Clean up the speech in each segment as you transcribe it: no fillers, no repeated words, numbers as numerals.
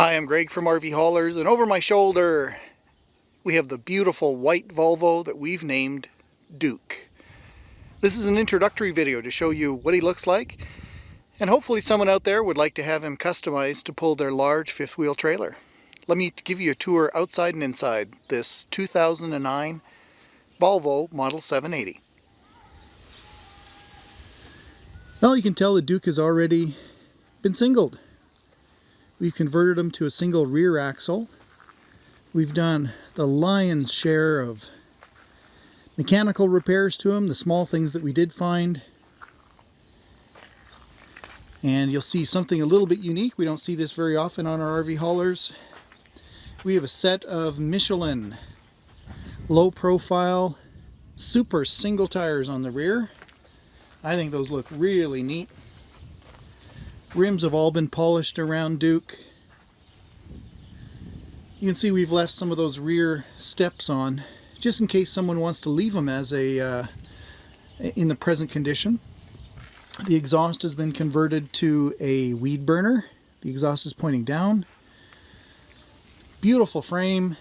Hi, I'm Greg from RVHaulers, and over my shoulder we have the beautiful white Volvo that we've named Duke. This is an introductory video to show you what he looks like, and hopefully someone out there would like to have him customized to pull their large fifth wheel trailer. Let me give you a tour outside and inside this 2009 Volvo Model 780. Well, you can tell the Duke has already been singled. We've converted them to a single rear axle. We've done the lion's share of mechanical repairs to them, the small things that we did find. And you'll see something a little bit unique. We don't see this very often on our RV haulers. We have a set of Michelin low profile super single tires on the rear. I think those look really neat. Rims have all been polished around Duke. You can see we've left some of those rear steps on, just in case someone wants to leave them as a in the present condition. The exhaust has been converted to a weed burner. The exhaust is pointing down. Beautiful frame.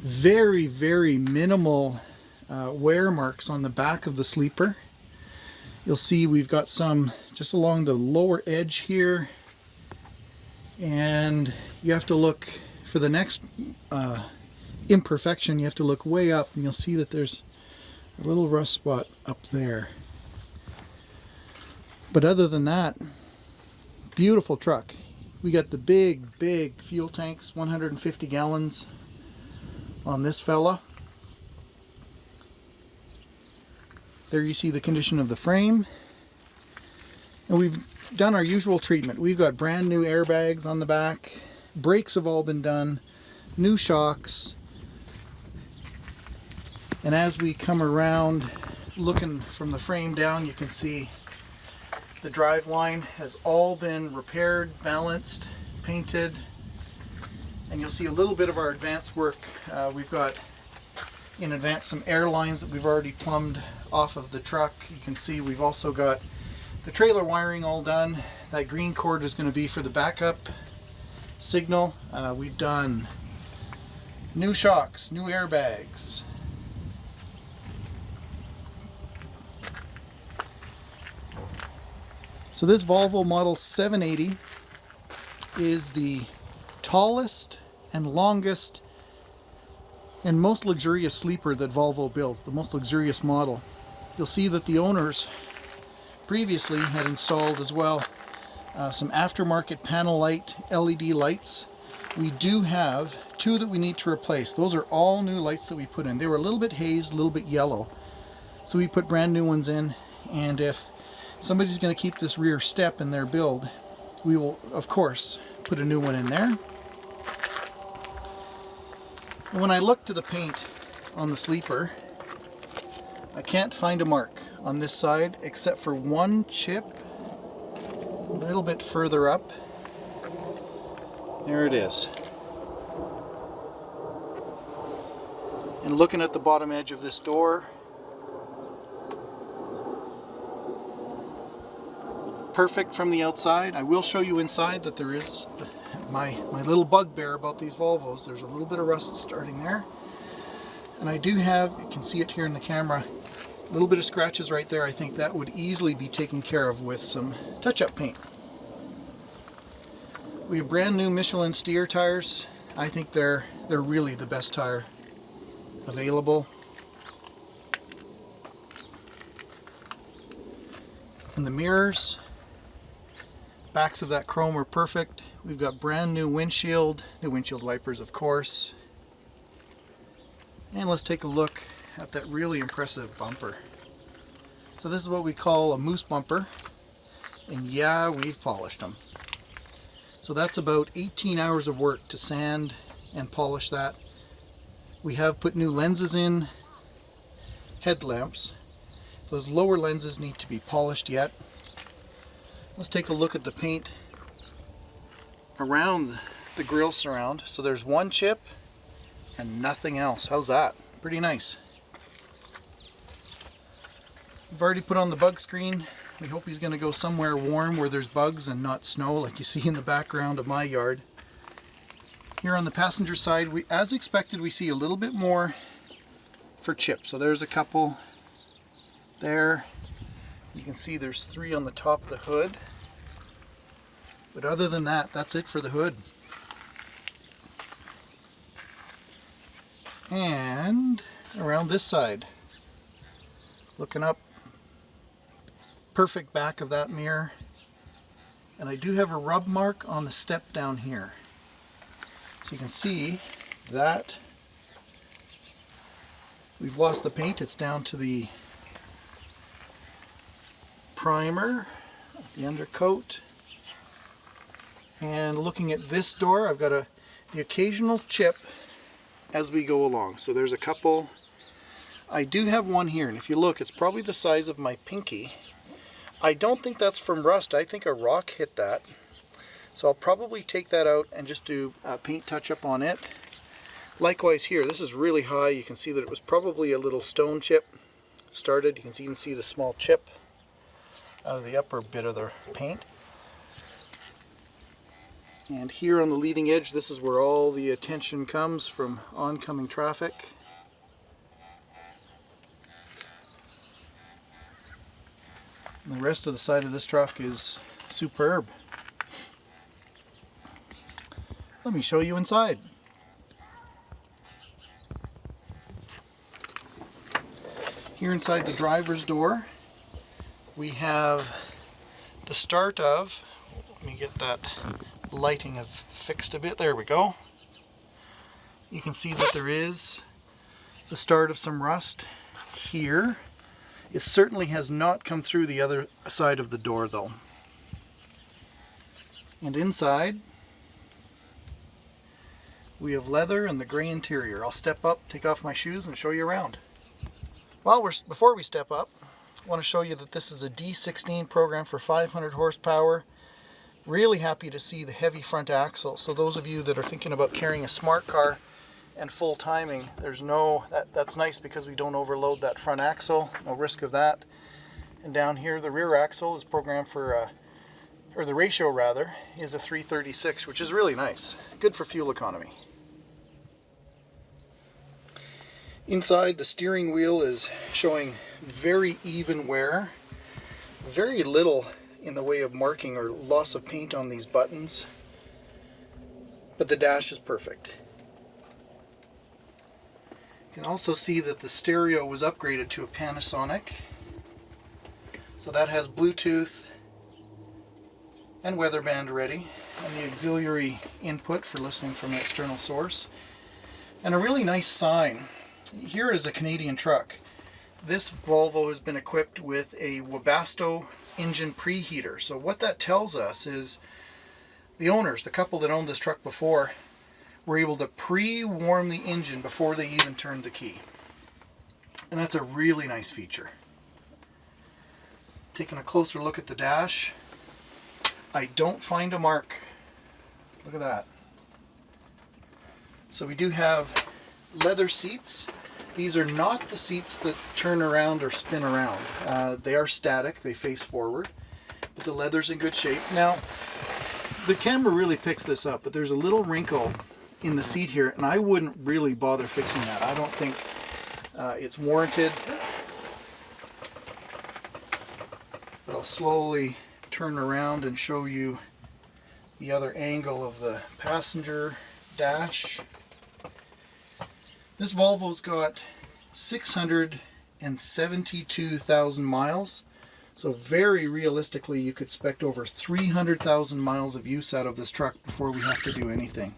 Very, very minimal wear marks on the back of the sleeper. You'll see we've got some just along the lower edge here, and you have to look for the next imperfection. You have to look way up, and you'll see that there's a little rust spot up there. But other than that, beautiful truck. We got the big fuel tanks, 150 gallons on this fella. There you see the condition of the frame. And we've done our usual treatment. We've got brand new airbags on the back. Brakes have all been done. New shocks. And as we come around, looking from the frame down, you can see the drive line has all been repaired, balanced, painted. And you'll see a little bit of our advanced work. We've got in advance some air lines that we've already plumbed off of the truck. You can see we've also got the trailer wiring all done. That green cord is going to be for the backup signal. We've done new shocks, new airbags. So this Volvo Model 780 is the tallest and longest and most luxurious sleeper that Volvo builds, the most luxurious model. You'll see that the owners previously had installed as well some aftermarket panel light LED lights. We do have two that we need to replace. Those are all new lights that we put in. They were a little bit hazed, a little bit yellow. So we put brand new ones in, and if somebody's going to keep this rear step in their build, we will of course put a new one in there. And when I look to the paint on the sleeper, I can't find a mark on this side except for one chip a little bit further up. There it is. And looking at the bottom edge of this door, perfect from the outside. I will show you inside that there is my little bugbear about these Volvos. There's a little bit of rust starting there. And I do have, you can see it here in the camera, a little bit of scratches right there. I think that would easily be taken care of with some touch-up paint. We have brand new Michelin steer tires. I think they're really the best tire available. And the mirrors, backs of that chrome are perfect. We've got brand new windshield wipers of course. And let's take a look at that really impressive bumper. So this is what we call a moose bumper, and yeah, we've polished them. So that's about 18 hours of work to sand and polish that. We have put new lenses in, headlamps. Those lower lenses need to be polished yet. Let's take a look at the paint around the grille surround. So there's one chip and nothing else. How's that? Pretty nice. We've already put on the bug screen We hope he's going to go somewhere warm where there's bugs and not snow like you see in the background of my yard. Here on the passenger side, as expected, we see a little bit more for chips. So there's a couple there. You can see there's 3 on the top of the hood. But other than that, that's it for the hood. And around this side, looking up, perfect back of that mirror. And I do have a rub mark on the step down here. So you can see that we've lost the paint. It's down to the primer, the undercoat. And looking at this door, I've got the occasional chip as we go along. So there's a couple. I do have one here, and if you look, it's probably the size of my pinky. I don't think that's from rust. I think a rock hit that. So I'll probably take that out and just do a paint touch-up on it. Likewise here, this is really high. You can see that it was probably a little stone chip started. You can even see the small chip out of the upper bit of the paint. And here on the leading edge, this is where all the attention comes from oncoming traffic. And the rest of the side of this truck is superb. Let me show you inside. Here inside the driver's door, we have the start of, let me get that lighting fixed a bit, there we go. You can see that there is the start of some rust here. It certainly has not come through the other side of the door though. And inside we have leather and the gray interior. I'll step up, take off my shoes and show you around. Well, before we step up, I want to show you that this is a D16 program for 500 horsepower. Really happy to see the heavy front axle. So those of you that are thinking about carrying a smart car and full timing, there's no, that's nice because we don't overload that front axle, no risk of that. And down here the rear axle is programmed for, or the ratio rather, is a 336, which is really nice. Good for fuel economy. Inside, the steering wheel is showing very even wear. Very little in the way of marking or loss of paint on these buttons. But the dash is perfect. You can also see that the stereo was upgraded to a Panasonic. So that has Bluetooth and weather band ready, and the auxiliary input for listening from an external source. And a really nice sign. Here is a Canadian truck. This Volvo has been equipped with a Webasto engine preheater. So what that tells us is the owners, the couple that owned this truck before, were able to pre-warm the engine before they even turned the key. And that's a really nice feature. Taking a closer look at the dash, I don't find a mark. Look at that. So we do have leather seats. These are not the seats that turn around or spin around. They are static, they face forward, but the leather's in good shape. Now, the camera really picks this up, but there's a little wrinkle in the seat here, and I wouldn't really bother fixing that. I don't think it's warranted. But I'll slowly turn around and show you the other angle of the passenger dash. This Volvo's got 672,000 miles. So very realistically, you could expect over 300,000 miles of use out of this truck before we have to do anything.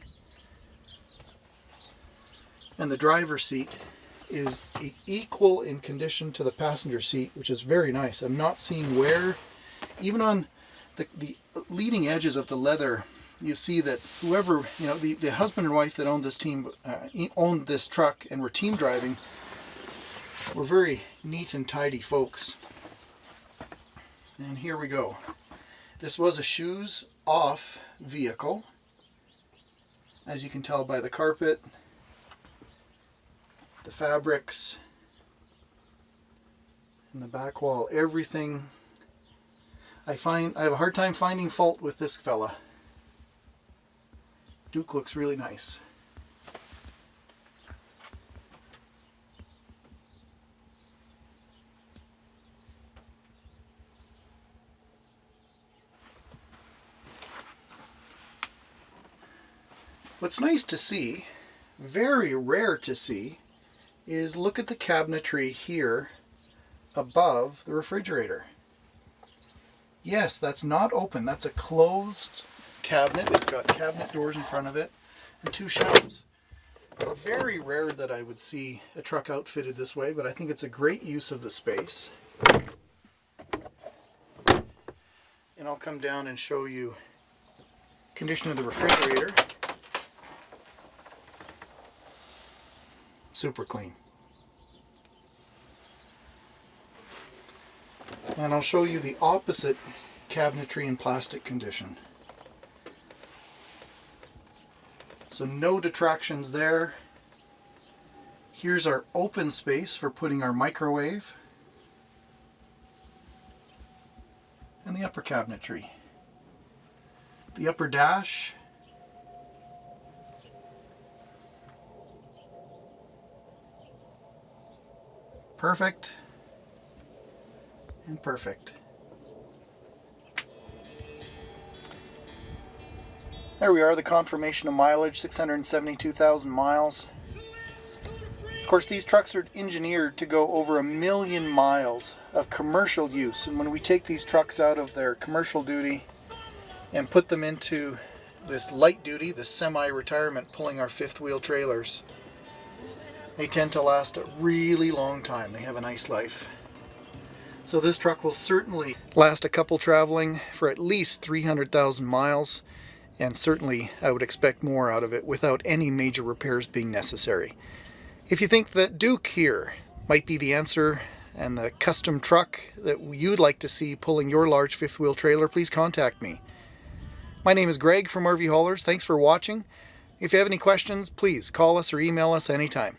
And the driver's seat is equal in condition to the passenger seat, which is very nice. I'm not seeing wear. Even on the leading edges of the leather, you see that whoever, you know, the husband and wife that owned this truck and were team driving, were very neat and tidy folks. And here we go. This was a shoes off vehicle, as you can tell by the carpet, the fabrics, and the back wall. Everything I have a hard time finding fault with this fella. Duke looks really nice. What's nice to see, very rare to see, is look at the cabinetry here above the refrigerator. Yes, that's not open. That's a closed cabinet. It's got cabinet doors in front of it and 2 shelves. Very rare that I would see a truck outfitted this way, but I think it's a great use of the space. And I'll come down and show you condition of the refrigerator. Super clean. And I'll show you the opposite cabinetry and plastic condition. So no detractions there. Here's our open space for putting our microwave. And the upper cabinetry. The upper dash. Perfect. And perfect. There we are, the confirmation of mileage, 672,000 miles. Of course, these trucks are engineered to go over 1 million miles of commercial use. And when we take these trucks out of their commercial duty and put them into this light duty, this semi-retirement, pulling our 5th wheel trailers, they tend to last a really long time. They have a nice life. So this truck will certainly last a couple traveling for at least 300,000 miles, and certainly I would expect more out of it without any major repairs being necessary. If you think that Duke here might be the answer and the custom truck that you'd like to see pulling your large 5th wheel trailer, please contact me. My name is Greg from RVHaulers. Thanks for watching. If you have any questions, please call us or email us anytime.